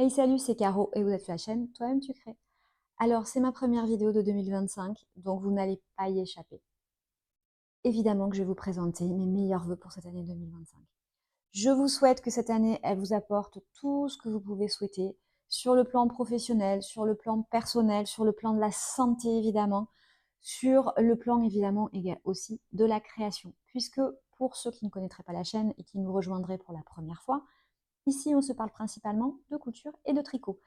Hey salut, c'est Caro et vous êtes sur la chaîne Toi-même tu crées. Alors c'est ma première vidéo de 2025, donc vous n'allez pas y échapper. Évidemment que je vais vous présenter mes meilleurs vœux pour cette année 2025. Je vous souhaite que cette année, elle vous apporte tout ce que vous pouvez souhaiter, sur le plan professionnel, sur le plan personnel, sur le plan de la santé évidemment, sur le plan évidemment aussi de la création. Puisque pour ceux qui ne connaîtraient pas la chaîne et qui nous rejoindraient pour la première fois, ici on se parle principalement de couture et de tricot.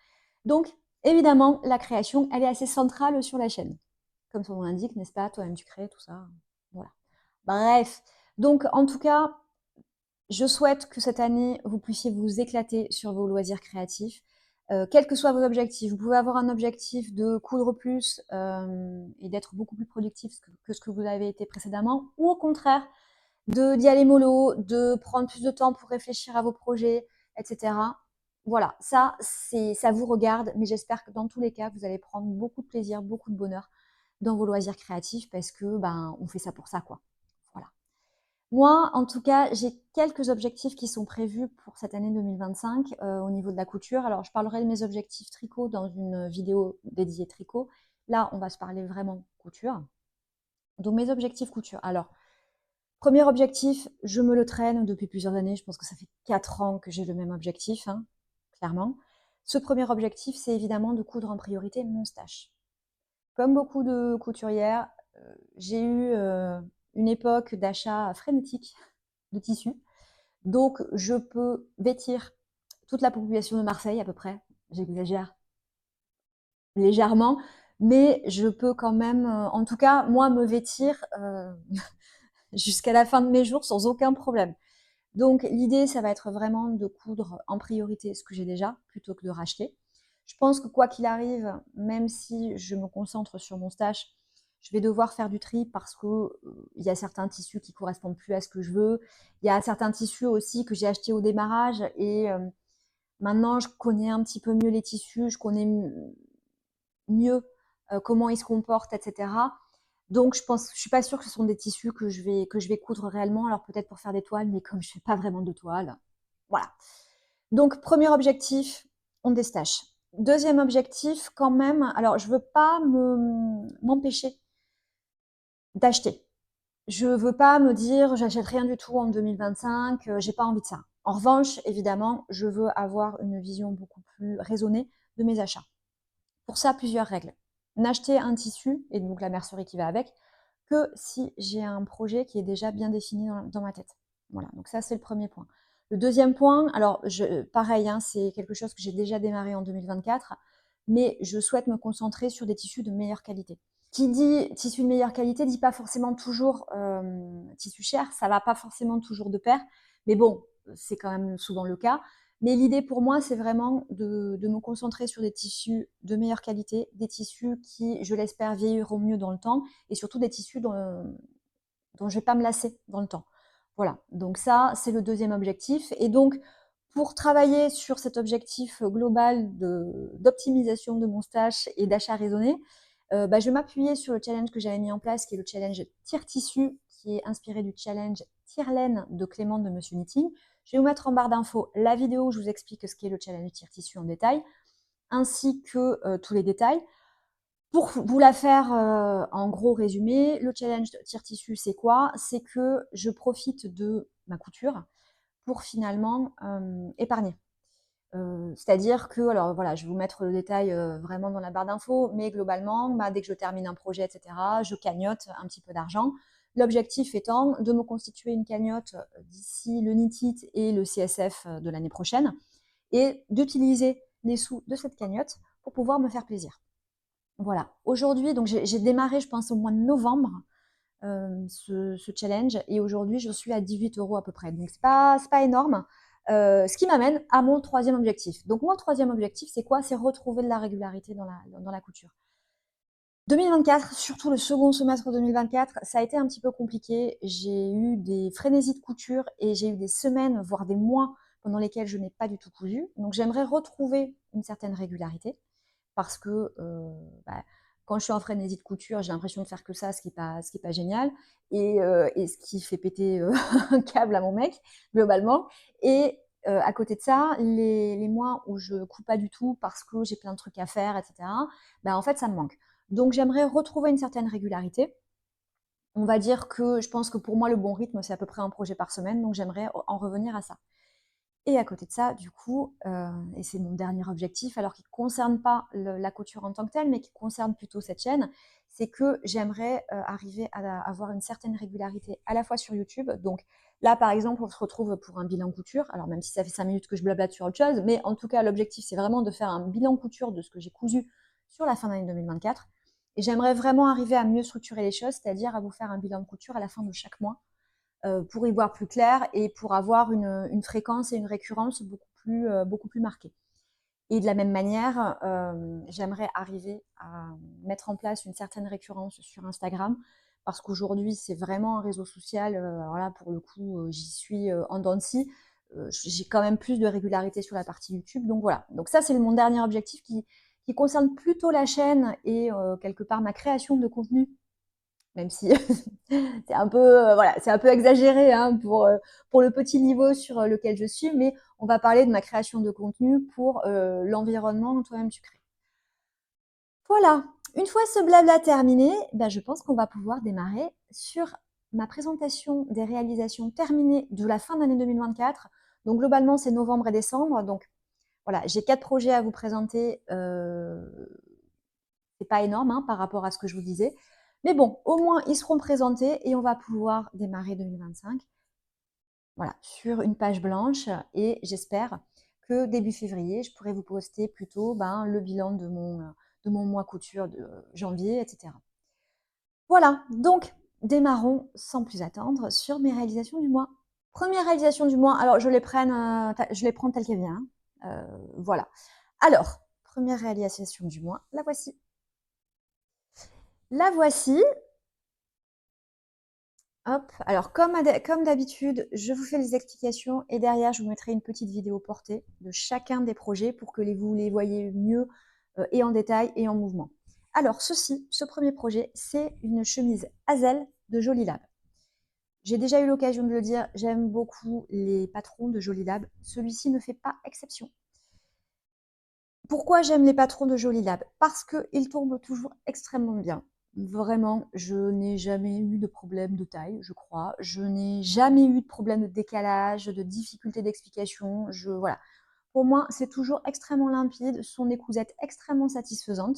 Donc, évidemment, la création, elle est assez centrale sur la chaîne. Comme son nom l'indique, n'est-ce pas? Toi-même, tu crées tout ça. Voilà. Bref. Donc, en tout cas, je souhaite que cette année, vous puissiez vous éclater sur vos loisirs créatifs. Quels que soient vos objectifs, vous pouvez avoir un objectif de coudre plus et d'être beaucoup plus productif que ce que vous avez été précédemment, ou au contraire, d'y aller mollo, de prendre plus de temps pour réfléchir à vos projets, etc. Voilà, ça vous regarde, mais j'espère que dans tous les cas, vous allez prendre beaucoup de plaisir, beaucoup de bonheur dans vos loisirs créatifs parce que ben on fait ça pour ça, quoi. Voilà. Moi, en tout cas, j'ai quelques objectifs qui sont prévus pour cette année 2025 au niveau de la couture. Alors, je parlerai de mes objectifs tricot dans une vidéo dédiée tricot. Là, on va se parler vraiment couture. Donc, mes objectifs couture. Alors, premier objectif, je me le traîne depuis plusieurs années. Je pense que ça fait 4 ans que j'ai le même objectif, hein, clairement. Ce premier objectif, c'est évidemment de coudre en priorité mon stache. Comme beaucoup de couturières, j'ai eu une époque d'achat frénétique de tissus. Donc, je peux vêtir toute la population de Marseille à peu près. J'exagère légèrement, mais je peux quand même, en tout cas, moi, me vêtir jusqu'à la fin de mes jours sans aucun problème. Donc l'idée, ça va être vraiment de coudre en priorité ce que j'ai déjà, plutôt que de racheter. Je pense que quoi qu'il arrive, même si je me concentre sur mon stash, je vais devoir faire du tri parce que il y a certains tissus qui correspondent plus à ce que je veux. Il y a certains tissus aussi que j'ai achetés au démarrage et maintenant je connais un petit peu mieux les tissus, je connais mieux comment ils se comportent, etc. Donc je suis pas sûre que ce sont des tissus que je vais coudre réellement. Alors peut-être pour faire des toiles, mais comme je fais pas vraiment de toiles, voilà. Donc premier objectif, on déstache. Deuxième objectif, quand même. Alors je veux pas m'empêcher d'acheter. Je veux pas me dire j'achète rien du tout en 2025, j'ai pas envie de ça. En revanche, évidemment, je veux avoir une vision beaucoup plus raisonnée de mes achats. Pour ça, plusieurs règles. N'acheter un tissu, et donc la mercerie qui va avec, que si j'ai un projet qui est déjà bien défini dans ma tête. Voilà, donc ça c'est le premier point. Le deuxième point, alors pareil, hein, c'est quelque chose que j'ai déjà démarré en 2024, mais je souhaite me concentrer sur des tissus de meilleure qualité. Qui dit tissu de meilleure qualité dit pas forcément toujours tissu cher, ça va pas forcément toujours de pair, mais bon, c'est quand même souvent le cas. Mais l'idée pour moi, c'est vraiment de me concentrer sur des tissus de meilleure qualité, des tissus qui, je l'espère, vieilliront mieux dans le temps, et surtout des tissus dont je ne vais pas me lasser dans le temps. Voilà, donc ça, c'est le deuxième objectif. Et donc, pour travailler sur cet objectif global d'optimisation de mon stash et d'achat raisonné, je vais m'appuyer sur le challenge que j'avais mis en place, qui est le challenge tire-tissu, qui est inspiré du challenge tire-laine de Clément de Monsieur Knitting. Je vais vous mettre en barre d'infos la vidéo où je vous explique ce qu'est le challenge tire-tissu en détail, ainsi que tous les détails. Pour vous la faire en gros résumé, le challenge tire-tissu, c'est quoi? C'est que je profite de ma couture pour finalement épargner. C'est-à-dire que, alors voilà, je vais vous mettre le détail vraiment dans la barre d'infos, mais globalement, dès que je termine un projet, etc., je cagnotte un petit peu d'argent. L'objectif étant de me constituer une cagnotte d'ici le NITIT et le CSF de l'année prochaine, et d'utiliser les sous de cette cagnotte pour pouvoir me faire plaisir. Voilà. Aujourd'hui, donc j'ai démarré, je pense, au mois de novembre ce challenge, et aujourd'hui, je suis à 18 € à peu près. Donc, c'est pas énorme. Ce qui m'amène à mon troisième objectif. Donc, mon troisième objectif, c'est quoi? C'est retrouver de la régularité dans la couture. 2024, surtout le second semestre 2024, ça a été un petit peu compliqué. J'ai eu des frénésies de couture et j'ai eu des semaines, voire des mois, pendant lesquels je n'ai pas du tout cousu. Donc, j'aimerais retrouver une certaine régularité parce que quand je suis en frénésie de couture, j'ai l'impression de faire que ça, ce qui est pas génial, et ce qui fait péter un câble à mon mec, globalement. Et à côté de ça, les mois où je couds pas du tout parce que j'ai plein de trucs à faire, etc., en fait, ça me manque. Donc j'aimerais retrouver une certaine régularité. On va dire que je pense que pour moi, le bon rythme, c'est à peu près un projet par semaine, donc j'aimerais en revenir à ça. Et à côté de ça, du coup, et c'est mon dernier objectif, alors qui ne concerne pas la couture en tant que telle, mais qui concerne plutôt cette chaîne, c'est que j'aimerais arriver à avoir une certaine régularité à la fois sur YouTube. Donc là, par exemple, on se retrouve pour un bilan couture. Alors même si ça fait 5 minutes que je blablate sur autre chose, mais en tout cas, l'objectif, c'est vraiment de faire un bilan couture de ce que j'ai cousu sur la fin d'année 2024. Et j'aimerais vraiment arriver à mieux structurer les choses, c'est-à-dire à vous faire un bilan de couture à la fin de chaque mois pour y voir plus clair et pour avoir une fréquence et une récurrence beaucoup plus marquées. Et de la même manière, j'aimerais arriver à mettre en place une certaine récurrence sur Instagram parce qu'aujourd'hui, c'est vraiment un réseau social. Alors là, pour le coup, j'y suis en dents de scie. J'ai quand même plus de régularité sur la partie YouTube. Donc voilà. Donc ça, c'est mon dernier objectif qui concerne plutôt la chaîne et quelque part ma création de contenu, même si c'est un peu, voilà, c'est un peu exagéré hein, pour le petit niveau sur lequel je suis, mais on va parler de ma création de contenu pour l'environnement Toi-même tu crées. Voilà, une fois ce blabla terminé, je pense qu'on va pouvoir démarrer sur ma présentation des réalisations terminées de la fin d'année 2024. Donc globalement, c'est novembre et décembre. Donc voilà, j'ai 4 projets à vous présenter. C'est pas énorme hein, par rapport à ce que je vous disais. Mais bon, au moins, ils seront présentés et on va pouvoir démarrer 2025 voilà, sur une page blanche. Et j'espère que début février, je pourrai vous poster plutôt le bilan de mon mois couture de janvier, etc. Voilà, donc démarrons sans plus attendre sur mes réalisations du mois. Première réalisation du mois, alors je les prends telles qu'elles viennent. Voilà. Alors, première réalisation du mois, la voici. La voici. Hop, alors comme d'habitude, je vous fais les explications et derrière, je vous mettrai une petite vidéo portée de chacun des projets pour que vous les voyez mieux et en détail et en mouvement. Alors ce premier projet, c'est une chemise Hazel de Jolie Lab. J'ai déjà eu l'occasion de le dire, j'aime beaucoup les patrons de Jolie Lab. Celui-ci ne fait pas exception. Pourquoi j'aime les patrons de Jolie Lab? Parce qu'ils tombent toujours extrêmement bien. Vraiment, je n'ai jamais eu de problème de taille, je crois. Je n'ai jamais eu de problème de décalage, de difficulté d'explication. Voilà. Pour moi, c'est toujours extrêmement limpide, son écousette extrêmement satisfaisante.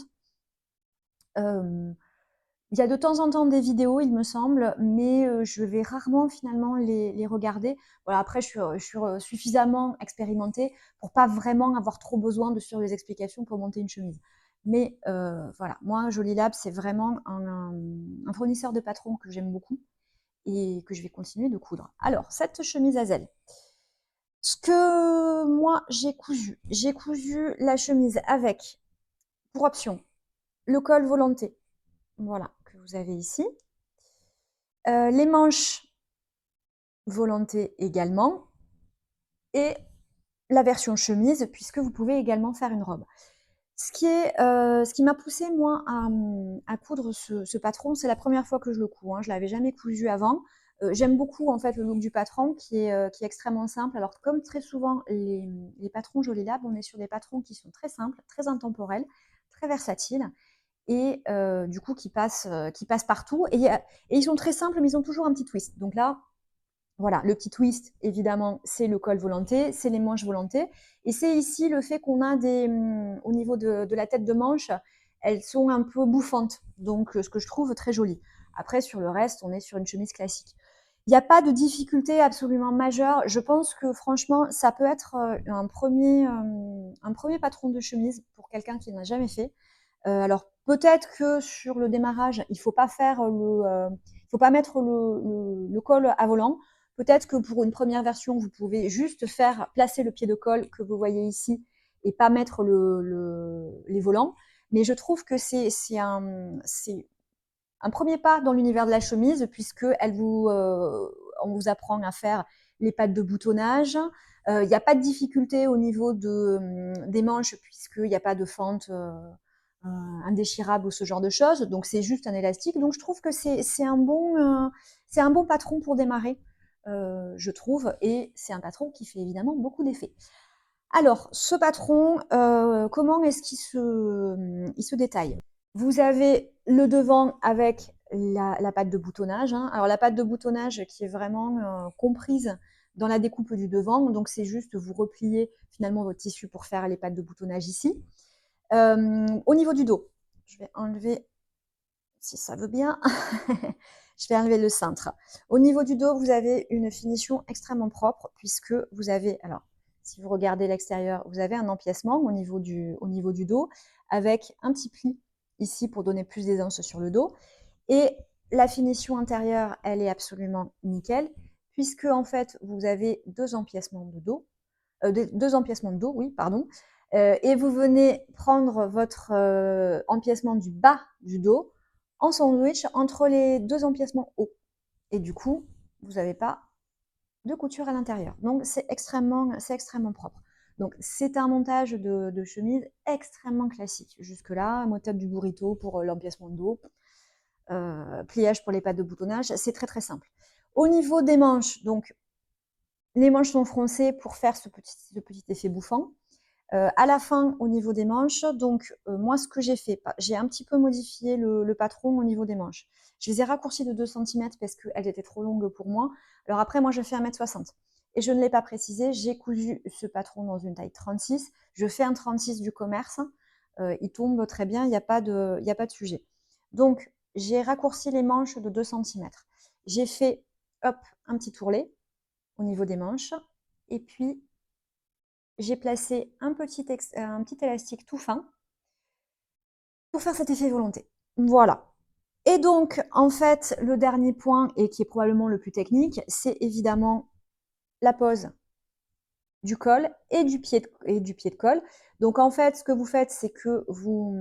Il y a de temps en temps des vidéos, il me semble, mais je vais rarement finalement les regarder. Voilà, après, je suis suffisamment expérimentée pour pas vraiment avoir trop besoin de suivre les explications pour monter une chemise. Mais voilà, moi, Jolie Lab, c'est vraiment un fournisseur de patrons que j'aime beaucoup et que je vais continuer de coudre. Alors, cette chemise Hazel. Ce que moi, j'ai cousu la chemise avec, pour option, le col volonté. Voilà, que vous avez ici. Les manches volonté également. Et la version chemise, puisque vous pouvez également faire une robe. Ce qui m'a poussé moi à coudre ce patron, c'est la première fois que je le couds. Hein, je l'avais jamais cousu avant. J'aime beaucoup en fait le look du patron qui est extrêmement simple. Alors comme très souvent les patrons Jolie Lab, on est sur des patrons qui sont très simples, très intemporels, très versatiles et du coup qui passent partout. Et ils sont très simples, mais ils ont toujours un petit twist. Donc là, voilà, le petit twist, évidemment, c'est le col volonté, c'est les manches volonté. Et c'est ici le fait qu'on a au niveau de la tête de manche, elles sont un peu bouffantes. Donc, ce que je trouve très joli. Après, sur le reste, on est sur une chemise classique. Il n'y a pas de difficulté absolument majeure. Je pense que franchement, ça peut être un premier patron de chemise pour quelqu'un qui n'a jamais fait. Alors, peut-être que sur le démarrage, il ne faut pas faut pas mettre le col à volant. Peut-être que pour une première version, vous pouvez juste placer le pied de colle que vous voyez ici et pas mettre les volants. Mais je trouve que c'est un premier pas dans l'univers de la chemise puisque on vous apprend à faire les pattes de boutonnage. Il n'y a pas de difficulté au niveau des manches puisqu'il n'y a pas de fente indéchirable ou ce genre de choses. Donc c'est juste un élastique. Donc je trouve que c'est un bon patron pour démarrer. je trouve, et c'est un patron qui fait évidemment beaucoup d'effet. Alors, ce patron, comment est-ce qu'il se détaille? Vous avez le devant avec la patte de boutonnage, hein. Alors la patte de boutonnage qui est vraiment comprise dans la découpe du devant, donc c'est juste vous repliez finalement votre tissu pour faire les pattes de boutonnage ici. Au niveau du dos, je vais enlever, si ça veut bien, je vais enlever le cintre. Au niveau du dos, vous avez une finition extrêmement propre puisque vous avez, alors si vous regardez l'extérieur, vous avez un empiècement au niveau du dos avec un petit pli ici pour donner plus d'aisance sur le dos. Et la finition intérieure, elle est absolument nickel puisque en fait, vous avez deux empiècements de dos, oui, pardon. Et vous venez prendre votre empiècement du bas du dos en sandwich entre les deux empiècements hauts. Et du coup, vous n'avez pas de couture à l'intérieur. Donc, c'est extrêmement propre. Donc, c'est un montage de chemise extrêmement classique. Jusque-là, méthode du burrito pour l'empiècement de dos, pliage pour les pattes de boutonnage, c'est très très simple. Au niveau des manches, donc, les manches sont froncées pour faire ce petit effet bouffant. À la fin, au niveau des manches, donc moi, ce que j'ai fait, j'ai un petit peu modifié le patron au niveau des manches. Je les ai raccourcis de 2 cm parce qu'elles étaient trop longues pour moi. Alors après, moi, je fais 1,60 m et je ne l'ai pas précisé, j'ai cousu ce patron dans une taille 36. Je fais un 36 du commerce, il tombe très bien, il n'y a pas de sujet. Donc, j'ai raccourci les manches de 2 cm. J'ai fait, hop, un petit tourlet au niveau des manches et puis j'ai placé un petit élastique tout fin pour faire cet effet volonté. Voilà. Et donc, en fait, le dernier point, et qui est probablement le plus technique, c'est évidemment la pose du col et du pied de col. Donc, en fait, ce que vous faites, c'est que vous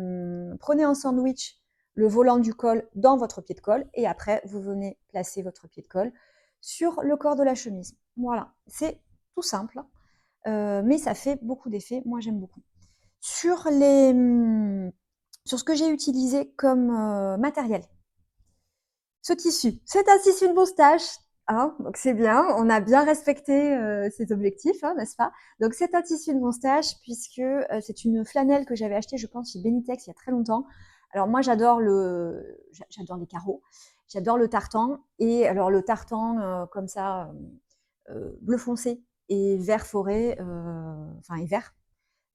prenez en sandwich le volant du col dans votre pied de col, et après, vous venez placer votre pied de col sur le corps de la chemise. Voilà, c'est tout simple. Mais ça fait beaucoup d'effets, moi j'aime beaucoup. Sur ce que j'ai utilisé comme matériel, ce tissu, c'est un tissu de moustache, hein, donc c'est bien, on a bien respecté ses objectifs, hein, n'est-ce pas? Donc c'est un tissu de moustache puisque c'est une flanelle que j'avais achetée, je pense, chez Benitex il y a très longtemps. Alors moi j'adore les carreaux, j'adore le tartan, et alors le tartan comme ça, bleu foncé et vert forêt, enfin et vert,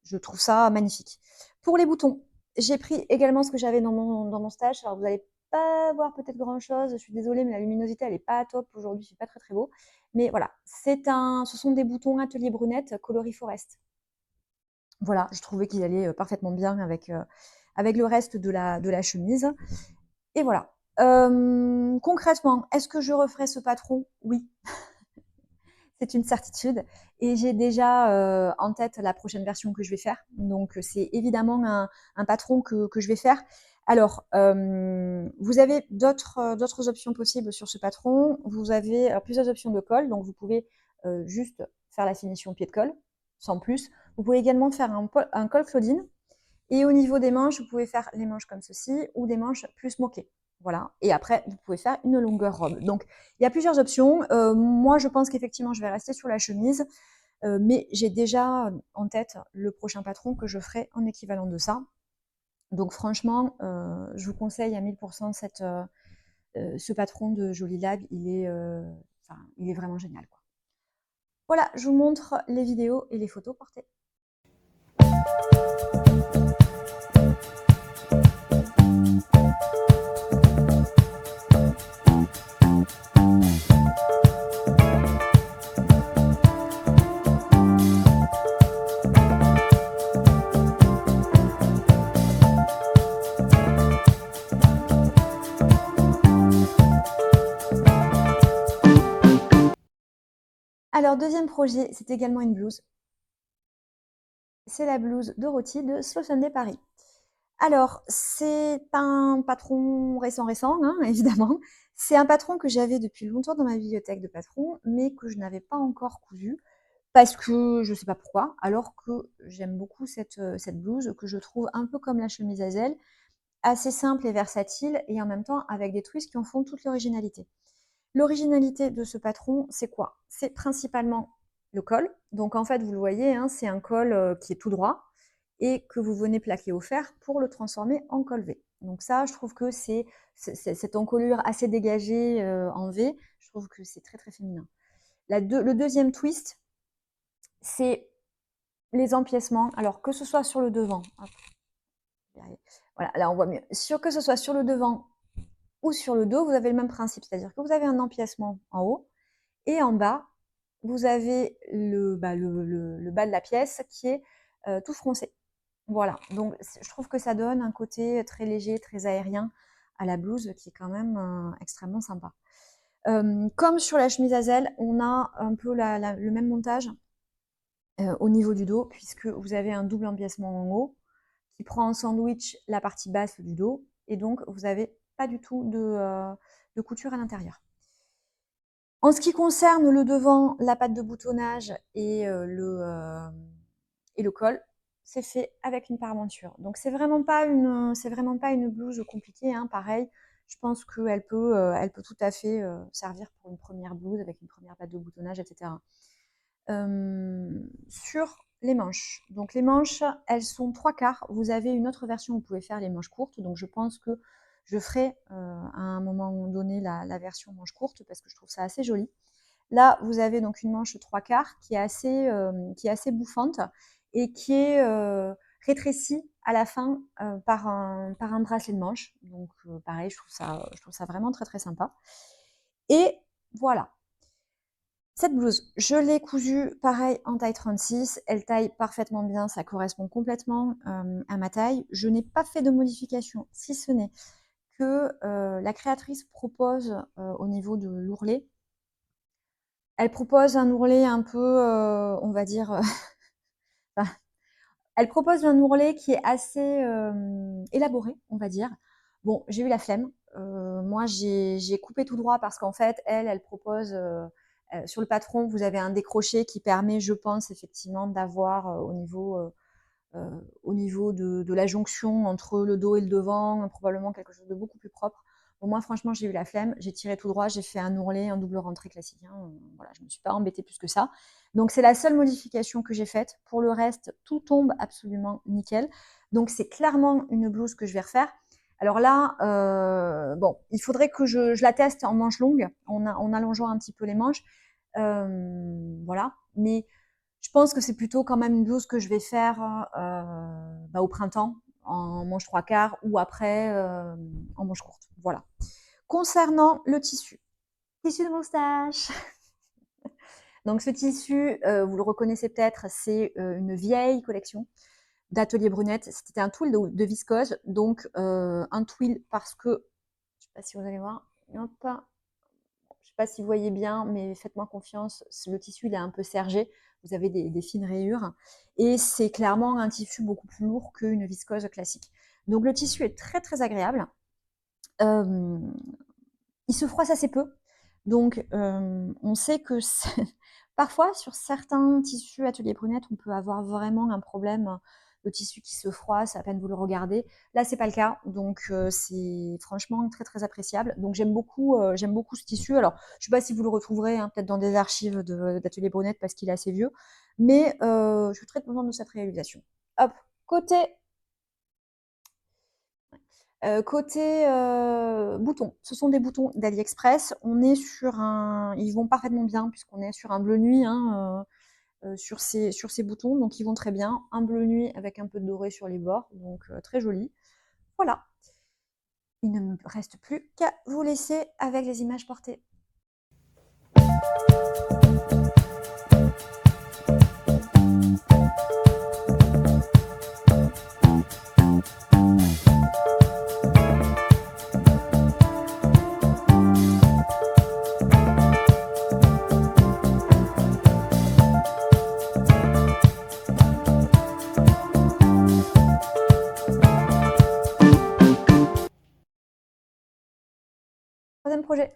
je trouve ça magnifique. Pour les boutons, j'ai pris également ce que j'avais dans mon stage. Alors vous n'allez pas voir peut-être grand chose, je suis désolée, mais la luminosité elle est pas top aujourd'hui, c'est pas très très beau. Mais voilà, ce sont des boutons Atelier Brunette coloris Forest. Voilà, je trouvais qu'ils allaient parfaitement bien avec le reste de la chemise. Et voilà. Concrètement, est-ce que je referai ce patron? Oui. C'est une certitude, et j'ai déjà en tête la prochaine version que je vais faire. Donc c'est évidemment un patron que je vais faire. Alors, vous avez d'autres options possibles sur ce patron. Vous avez plusieurs options de col, donc vous pouvez juste faire la finition pied de col, sans plus. Vous pouvez également faire un col Claudine, et au niveau des manches, vous pouvez faire les manches comme ceci ou des manches plus moquées. Voilà. Et après, vous pouvez faire une longueur robe. Donc, il y a plusieurs options. Moi, je pense qu'effectivement, je vais rester sur la chemise. Mais j'ai déjà en tête le prochain patron que je ferai en équivalent de ça. Donc, franchement, je vous conseille à 1000% ce patron de Jolie Lab. Il est vraiment génial, quoi. Voilà, je vous montre les vidéos et les photos portées. Alors, deuxième projet, c'est également une blouse. C'est la blouse Dorothy de Slow Sunday Paris. Alors, c'est un patron récent, hein, évidemment. C'est un patron que j'avais depuis longtemps dans ma bibliothèque de patrons, mais que je n'avais pas encore cousu, parce que je ne sais pas pourquoi, alors que j'aime beaucoup cette blouse, que je trouve un peu comme la chemise à zèle, assez simple et versatile, et en même temps avec des twists qui en font toute l'originalité. L'originalité de ce patron, c'est quoi? C'est principalement le col. Donc en fait, vous le voyez, hein, c'est un col qui est tout droit et que vous venez plaquer au fer pour le transformer en col V. Donc ça, je trouve que c'est cette encolure assez dégagée en V, je trouve que c'est très très féminin. Le deuxième twist, c'est les empiècements. Alors que ce soit sur le devant, hop, voilà, là on voit mieux. Que ce soit sur le devant ou sur le dos, vous avez le même principe, c'est-à-dire que vous avez un empiècement en haut et en bas, vous avez le bas de la pièce qui est tout froncé. Voilà, donc je trouve que ça donne un côté très léger, très aérien à la blouse qui est quand même extrêmement sympa. Comme sur la chemise à zèle, on a un peu le même montage au niveau du dos, puisque vous avez un double empiècement en haut qui prend en sandwich la partie basse du dos, et donc vous n'avez pas du tout de couture à l'intérieur. En ce qui concerne le devant, la patte de boutonnage et le col, c'est fait avec une parmenture. Donc c'est vraiment pas une blouse compliquée, hein. Pareil, je pense qu'elle elle peut tout à fait servir pour une première blouse avec une première patte de boutonnage, etc. Sur les manches. Donc les manches, elles sont 3/4. Vous avez une autre version, vous pouvez faire les manches courtes. Donc je pense que je ferai à un moment donné la version manche courte parce que je trouve ça assez joli. Là, vous avez donc une manche 3/4 qui est assez bouffante et qui est rétrécie à la fin par un bracelet de manche. Donc pareil, je trouve ça vraiment très très sympa. Et voilà. Cette blouse, je l'ai cousue pareil en taille 36. Elle taille parfaitement bien, ça correspond complètement à ma taille. Je n'ai pas fait de modification, si ce n'est que la créatrice propose au niveau de l'ourlet, elle propose un ourlet un peu, on va dire, elle propose un ourlet qui est assez élaboré, on va dire. Bon, j'ai eu la flemme. Moi, j'ai coupé tout droit parce qu'en fait, elle propose sur le patron, vous avez un décroché qui permet, je pense, effectivement, d'avoir au niveau de la jonction entre le dos et le devant, probablement quelque chose de beaucoup plus propre. Bon, moi, franchement, j'ai eu la flemme, j'ai tiré tout droit, j'ai fait un ourlet, un double rentrée classique. Hein. Voilà, je ne me suis pas embêtée plus que ça. Donc, c'est la seule modification que j'ai faite. Pour le reste, tout tombe absolument nickel. Donc, c'est clairement une blouse que je vais refaire. Alors là, bon, il faudrait que je la teste en manches longues, en allongeant un petit peu les manches. Voilà, mais je pense que c'est plutôt quand même une blouse que je vais faire au printemps en manche 3/4 ou après en manche courte. Voilà. Concernant le tissu de moustache. Donc ce tissu, vous le reconnaissez peut-être, c'est une vieille collection d'Atelier Brunette. C'était un twill de viscose, donc un twill parce que, je ne sais pas si vous allez voir, hop, je ne sais pas si vous voyez bien, mais faites-moi confiance, le tissu il est un peu sergé, vous avez des fines rayures, et c'est clairement un tissu beaucoup plus lourd qu'une viscose classique. Donc le tissu est très très agréable, il se froisse assez peu, donc on sait que parfois sur certains tissus Atelier Brunette, on peut avoir vraiment un problème de tissu qui se froisse à peine vous le regardez. Là, c'est pas le cas, donc c'est franchement très très appréciable. Donc j'aime beaucoup ce tissu. Alors, je sais pas si vous le retrouverez hein, peut-être dans des archives d'Atelier Brunette parce qu'il est assez vieux, mais je suis très contente de cette réalisation. Hop, côté boutons, ce sont des boutons d'AliExpress. On est sur ils vont parfaitement bien puisqu'on est sur un bleu nuit hein, sur ces boutons, donc ils vont très bien. Un bleu nuit avec un peu de doré sur les bords, donc très joli. Voilà. Il ne me reste plus qu'à vous laisser avec les images portées. Troisième projet.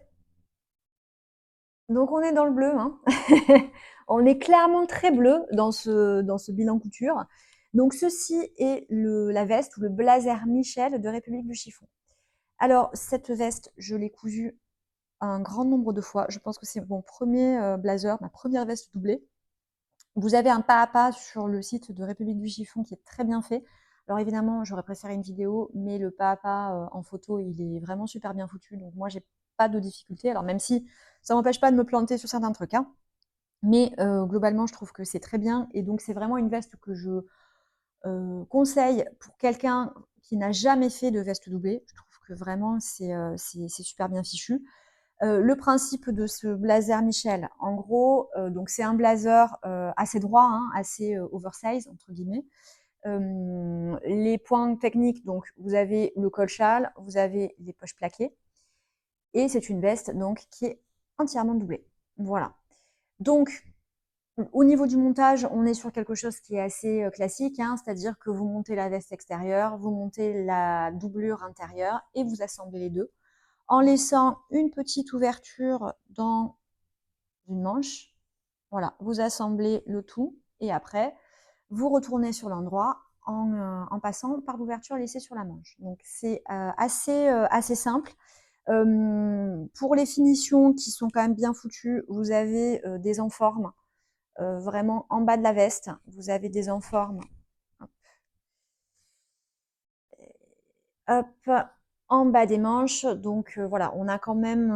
Donc on est dans le bleu, hein. On est clairement très bleu dans ce bilan couture. Donc ceci est la veste ou le blazer Michel de République du chiffon. Alors cette veste, je l'ai cousue un grand nombre de fois. Je pense que c'est mon premier blazer, ma première veste doublée. Vous avez un pas à pas sur le site de République du Chiffon qui est très bien fait. Alors évidemment, j'aurais préféré une vidéo, mais le pas à pas en photo, il est vraiment super bien foutu. Donc moi, j'ai pas de difficulté. Alors même si ça m'empêche pas de me planter sur certains trucs, hein. Mais globalement, je trouve que c'est très bien. Et donc c'est vraiment une veste que je conseille pour quelqu'un qui n'a jamais fait de veste doublée. Je trouve que vraiment, c'est super bien fichu. Le principe de ce blazer Michel, en gros, donc c'est un blazer assez droit, hein, assez oversize entre guillemets. Les points techniques, donc vous avez le col châle, vous avez les poches plaquées, et c'est une veste donc qui est entièrement doublée. Voilà. Donc au niveau du montage, on est sur quelque chose qui est assez classique, hein, c'est-à-dire que vous montez la veste extérieure, vous montez la doublure intérieure et vous assemblez les deux en laissant une petite ouverture dans une manche. Voilà, vous assemblez le tout et après, vous retournez sur l'endroit en passant par l'ouverture laissée sur la manche. Donc c'est assez simple. Pour les finitions qui sont quand même bien foutues, vous avez des enformes vraiment en bas de la veste. Vous avez des enformes. Hop, en bas des manches. Donc voilà, on a quand même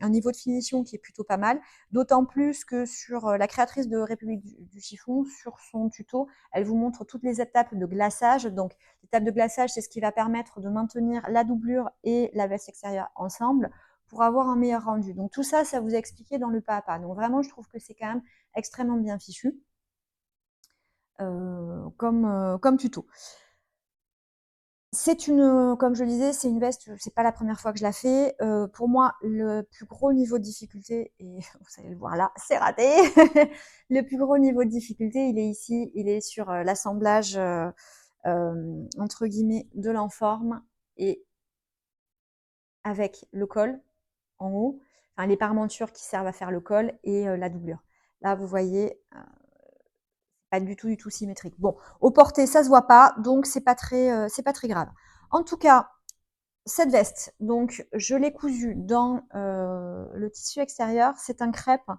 un niveau de finition qui est plutôt pas mal. D'autant plus que sur la créatrice de République du Chiffon, sur son tuto, elle vous montre toutes les étapes de glaçage. Donc l'étape de glaçage, c'est ce qui va permettre de maintenir la doublure et la veste extérieure ensemble pour avoir un meilleur rendu. Donc tout ça, ça vous est expliqué dans le pas à pas. Donc vraiment, je trouve que c'est quand même extrêmement bien fichu comme tuto. C'est comme je le disais, c'est une veste, c'est pas la première fois que je la fais. Pour moi, le plus gros niveau de difficulté, et vous allez le voir là, c'est raté. Le plus gros niveau de difficulté, il est ici, il est sur l'assemblage entre guillemets de l'enforme et avec le col en haut, enfin les parmentures qui servent à faire le col et la doublure. Là, vous voyez, pas du tout symétrique. Bon, au porté, ça se voit pas, donc c'est pas très grave. En tout cas, cette veste, donc je l'ai cousue dans le tissu extérieur. C'est un crêpe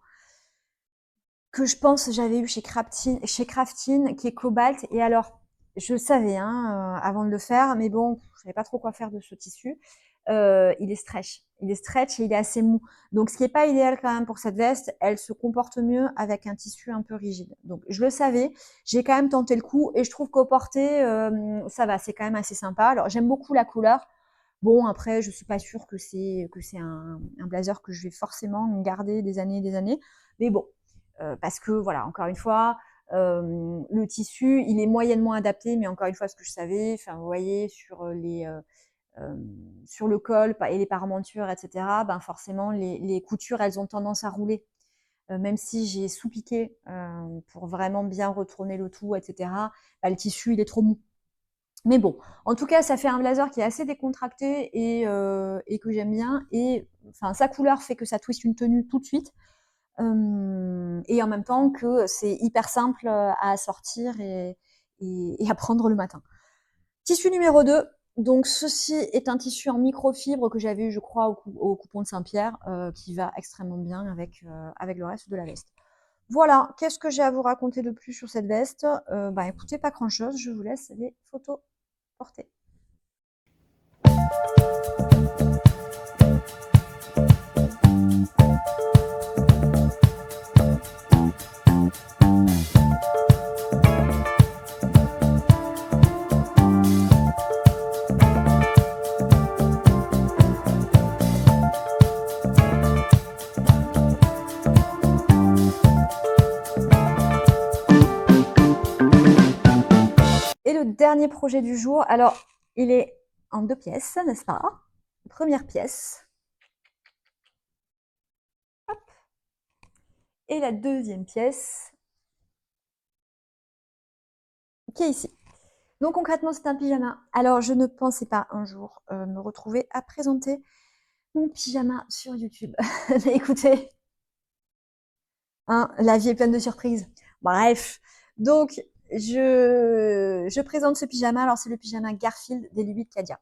que je pense j'avais eu chez Craftine, qui est cobalt. Et alors, je savais hein, avant de le faire, mais bon, je savais pas trop quoi faire de ce tissu. Il est stretch. Il est stretch et il est assez mou. Donc, ce qui est pas idéal quand même pour cette veste, elle se comporte mieux avec un tissu un peu rigide. Donc, je le savais. J'ai quand même tenté le coup et je trouve qu'au porté, ça va. C'est quand même assez sympa. Alors, j'aime beaucoup la couleur. Bon, après, je suis pas sûre que c'est un blazer que je vais forcément garder des années et des années. Mais bon, parce que voilà, encore une fois, le tissu, il est moyennement adapté, mais encore une fois, ce que je savais, enfin, vous voyez, sur le col et les parmentures, etc., ben forcément, les coutures, elles ont tendance à rouler. Même si j'ai sous-piqué pour vraiment bien retourner le tout, etc., ben, le tissu, il est trop mou. Mais bon, en tout cas, ça fait un blazer qui est assez décontracté et que j'aime bien. Et enfin, sa couleur fait que ça twiste une tenue tout de suite. Et en même temps que c'est hyper simple à assortir et à prendre le matin. Tissu numéro 2. Donc ceci est un tissu en microfibre que j'avais eu, je crois, au coupon de Saint-Pierre, qui va extrêmement bien avec le reste de la veste. Voilà, qu'est-ce que j'ai à vous raconter de plus sur cette veste? Bah écoutez, pas grand-chose, je vous laisse les photos porter. Et le dernier projet du jour, alors il est en 2 pièces, n'est-ce pas? Première pièce. Hop. Et la deuxième pièce qui est ici. Donc concrètement, c'est un pyjama. Alors je ne pensais pas un jour me retrouver à présenter mon pyjama sur YouTube. Mais écoutez, hein, la vie est pleine de surprises. Bref, donc je présente ce pyjama. Alors c'est le pyjama Garfield des Louis de Cadia.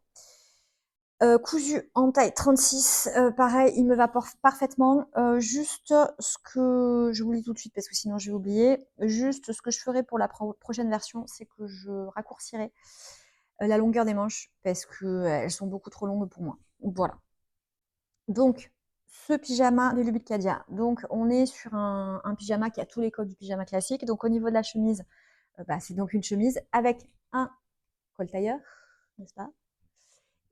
Cousu en taille 36, pareil, il me va parfaitement. Juste ce que je vous lis tout de suite parce que sinon je vais oublier. Juste ce que je ferai pour la prochaine version, c'est que je raccourcirai la longueur des manches parce qu'elles sont beaucoup trop longues pour moi. Voilà. Donc, ce pyjama de Lubit Kadia. Donc, on est sur un pyjama qui a tous les codes du pyjama classique. Donc, au niveau de la chemise, c'est donc une chemise avec un col tailleur, n'est-ce pas?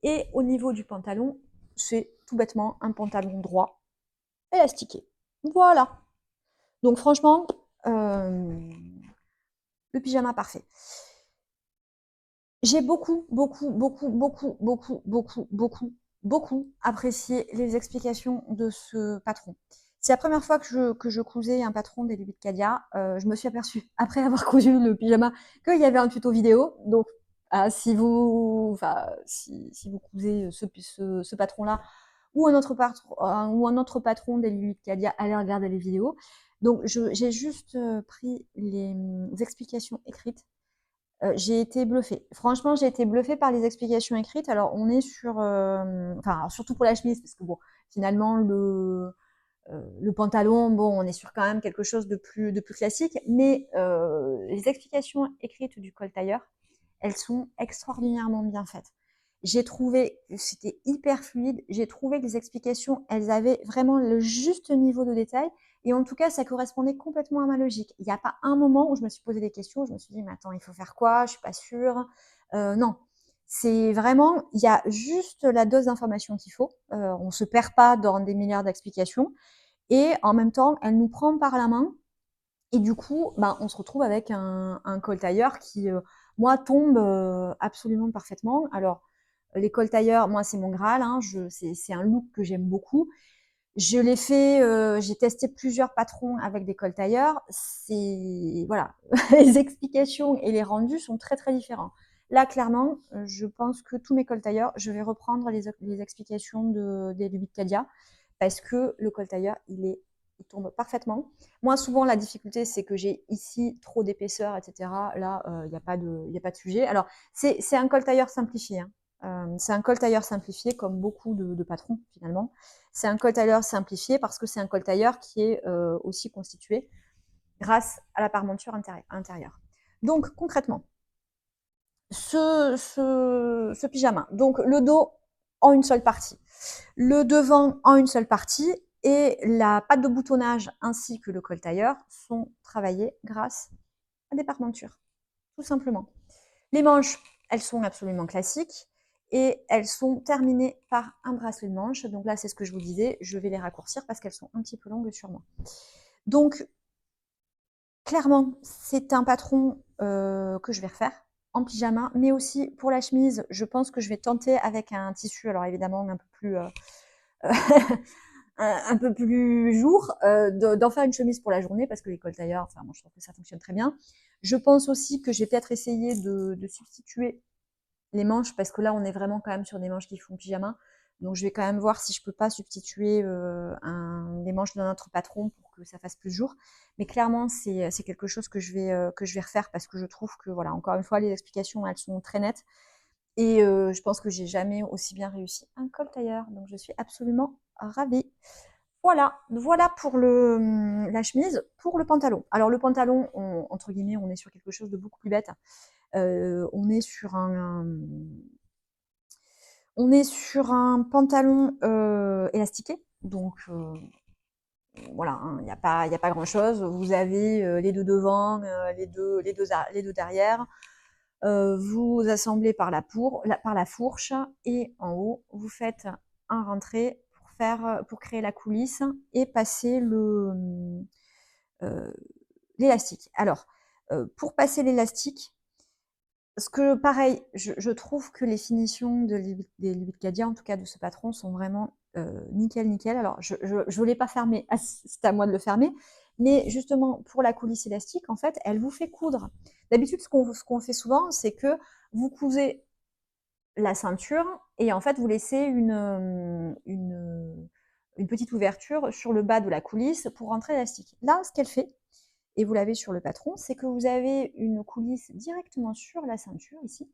Et au niveau du pantalon, c'est tout bêtement un pantalon droit, élastiqué. Voilà. Donc franchement, le pyjama parfait. J'ai beaucoup, beaucoup, beaucoup, beaucoup, beaucoup, beaucoup, beaucoup, beaucoup apprécié les explications de ce patron. C'est la première fois que je cousais un patron des Lubit Kadia. Je me suis aperçue, après avoir cousu le pyjama, qu'il y avait un tuto vidéo. Donc, si vous cousez ce patron-là, ou un autre patron des Lubit Kadia, allez regarder les vidéos. Donc, j'ai juste pris les explications écrites. J'ai été bluffée. Franchement, j'ai été bluffée par les explications écrites. Alors, on est sur, surtout pour la chemise, parce que bon, finalement, le pantalon, bon, on est sur quand même quelque chose de plus classique. Mais les explications écrites du col tailleur, elles sont extraordinairement bien faites. J'ai trouvé que c'était hyper fluide. J'ai trouvé que les explications, elles avaient vraiment le juste niveau de détail. Et en tout cas, ça correspondait complètement à ma logique. Il n'y a pas un moment où je me suis posé des questions, où je me suis dit, mais attends, il faut faire quoi? Je suis pas sûre. Non. C'est vraiment, il y a juste la dose d'information qu'il faut. On se perd pas dans des milliards d'explications. Et en même temps, elle nous prend par la main. Et du coup, on se retrouve avec un col tailleur qui, moi, tombe absolument parfaitement. Alors, les cols tailleurs, moi, c'est mon Graal. Hein, c'est un look que j'aime beaucoup. Je l'ai fait, j'ai testé plusieurs patrons avec des cols tailleurs. C'est voilà, les explications et les rendus sont très très différents. Là, clairement, je pense que tous mes cols tailleurs, je vais reprendre les explications des Lubit Kadia parce que le col tailleur, il tombe parfaitement. Moi, souvent, la difficulté, c'est que j'ai ici trop d'épaisseur, etc. Là, il n'y a pas de sujet. Alors, c'est un col tailleur simplifié. Hein. C'est un col tailleur simplifié, comme beaucoup de patrons finalement. C'est un col tailleur simplifié parce que c'est un col tailleur qui est aussi constitué grâce à la parmenture intérieure. Donc concrètement, ce pyjama, donc le dos en une seule partie, le devant en une seule partie et la patte de boutonnage ainsi que le col tailleur sont travaillés grâce à des parmentures, tout simplement. Les manches, elles sont absolument classiques et elles sont terminées par un bracelet de manche. Donc là, c'est ce que je vous disais, je vais les raccourcir parce qu'elles sont un petit peu longues sur moi. Donc, clairement, c'est un patron que je vais refaire en pyjama, mais aussi pour la chemise, je pense que je vais tenter avec un tissu, alors évidemment un peu plus... un peu plus jour, d'en faire une chemise pour la journée parce que les cols tailleurs, enfin moi je trouve que ça fonctionne très bien. Je pense aussi que j'ai peut-être essayé de substituer les manches parce que là on est vraiment quand même sur des manches qui font pyjama. Donc je vais quand même voir si je peux pas substituer les manches d'un autre patron pour que ça fasse plus jour. Mais clairement c'est quelque chose que je vais refaire parce que je trouve que voilà, encore une fois les explications elles sont très nettes et je pense que j'ai jamais aussi bien réussi un col tailleur. Donc je suis absolument ravie. Voilà pour la chemise. Pour le pantalon. Alors le pantalon, entre guillemets, on est sur quelque chose de beaucoup plus bête. On est sur un pantalon élastiqué. Donc voilà, hein, il n'y a pas grand chose. Vous avez les deux devant, les deux derrière. Vous assemblez par la fourche et en haut, vous faites un rentré pour créer la coulisse et passer l'élastique. Alors, pour passer l'élastique, pareil, je trouve que les finitions des Lubit Kadia, en tout cas de ce patron, sont vraiment nickel, nickel. Alors, je ne l'ai pas fermé, c'est à moi de le fermer, mais justement, pour la coulisse élastique, en fait, elle vous fait coudre. D'habitude, ce qu'on fait souvent, c'est que vous cousez la ceinture et en fait, vous laissez une petite ouverture sur le bas de la coulisse pour rentrer l'élastique. Là, ce qu'elle fait, et vous l'avez sur le patron, c'est que vous avez une coulisse directement sur la ceinture ici.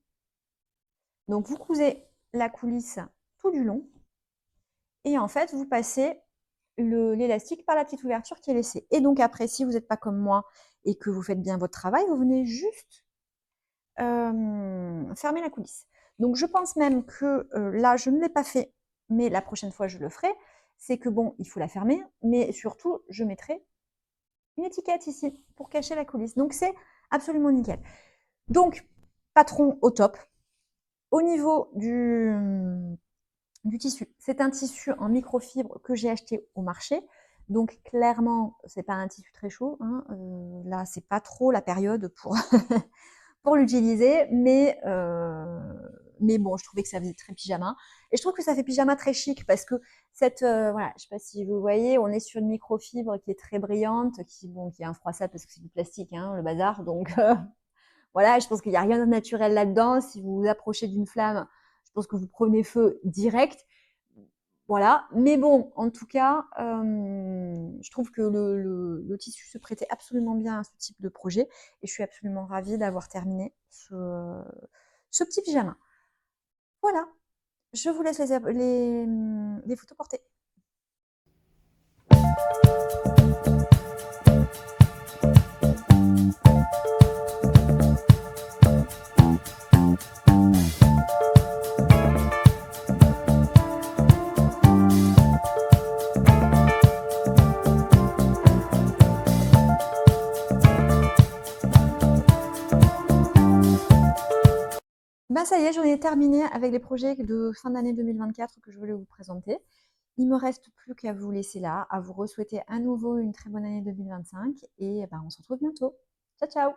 Donc vous cousez la coulisse tout du long. Et en fait, vous passez l'élastique par la petite ouverture qui est laissée. Et donc après, si vous n'êtes pas comme moi et que vous faites bien votre travail, vous venez juste fermer la coulisse. Donc je pense même que là, je ne l'ai pas fait, mais la prochaine fois, je le ferai. C'est que bon, il faut la fermer, mais surtout, je mettrai une étiquette ici pour cacher la coulisse. Donc c'est absolument nickel. Donc, patron au top. Au niveau du tissu, c'est un tissu en microfibre que j'ai acheté au marché. Donc clairement, c'est pas un tissu très chaud. Hein. Là, c'est pas trop la période pour pour l'utiliser, mais bon, je trouvais que ça faisait très pyjama. Et je trouve que ça fait pyjama très chic parce que cette, voilà, je sais pas si vous voyez, on est sur une microfibre qui est très brillante, qui est infroissable parce que c'est du plastique, hein, le bazar. Donc voilà, je pense qu'il n'y a rien de naturel là-dedans. Si vous vous approchez d'une flamme, je pense que vous prenez feu direct. Voilà, mais bon, en tout cas, je trouve que le tissu se prêtait absolument bien à ce type de projet et je suis absolument ravie d'avoir terminé ce petit pyjama. Voilà, je vous laisse les photos portées. Ben ça y est, j'en ai terminé avec les projets de fin d'année 2024 que je voulais vous présenter. Il me reste plus qu'à vous laisser là, à vous souhaiter à nouveau une très bonne année 2025 et ben, on se retrouve bientôt. Ciao, ciao!